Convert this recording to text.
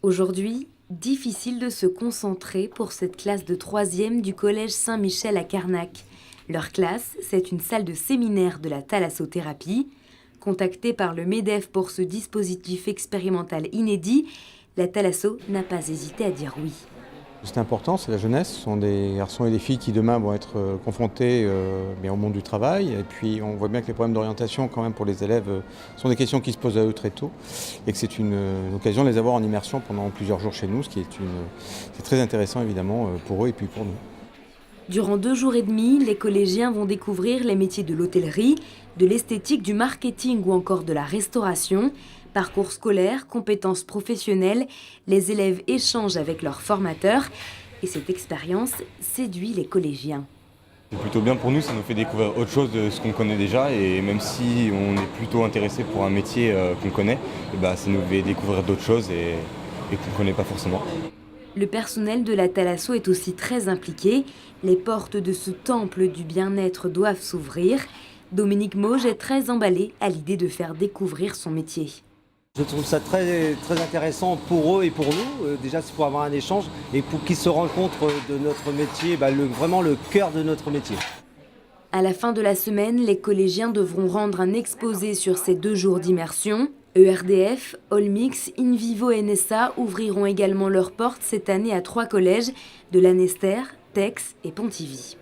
Aujourd'hui, difficile de se concentrer pour cette classe de 3e du collège Saint-Michel à Carnac. Leur classe, c'est une salle de séminaire de la thalassothérapie. Contactée par le MEDEF pour ce dispositif expérimental inédit, la Thalasso n'a pas hésité à dire oui. C'est important, c'est la jeunesse, ce sont des garçons et des filles qui demain vont être confrontés au monde du travail. Et puis on voit bien que les problèmes d'orientation quand même pour les élèves sont des questions qui se posent à eux très tôt et que c'est une occasion de les avoir en immersion pendant plusieurs jours chez nous, c'est très intéressant évidemment pour eux et puis pour nous. Durant 2 jours et demi, les collégiens vont découvrir les métiers de l'hôtellerie, de l'esthétique, du marketing ou encore de la restauration. Parcours scolaire, compétences professionnelles, les élèves échangent avec leurs formateurs et cette expérience séduit les collégiens. C'est plutôt bien pour nous, ça nous fait découvrir autre chose de ce qu'on connaît déjà et même si on est plutôt intéressé pour un métier qu'on connaît, ça nous fait découvrir d'autres choses et qu'on ne connaît pas forcément. Le personnel de la Thalasso est aussi très impliqué. Les portes de ce temple du bien-être doivent s'ouvrir. Dominique Mauge est très emballé à l'idée de faire découvrir son métier. Je trouve ça très intéressant pour eux et pour nous. Déjà, c'est pour avoir un échange et pour qu'ils se rendent compte de notre métier, vraiment le cœur de notre métier. À la fin de la semaine, les collégiens devront rendre un exposé sur ces 2 jours d'immersion. ERDF, Olmix, Invivo et NSA ouvriront également leurs portes cette année à 3 collèges de Lanester, Tex et Pontivy.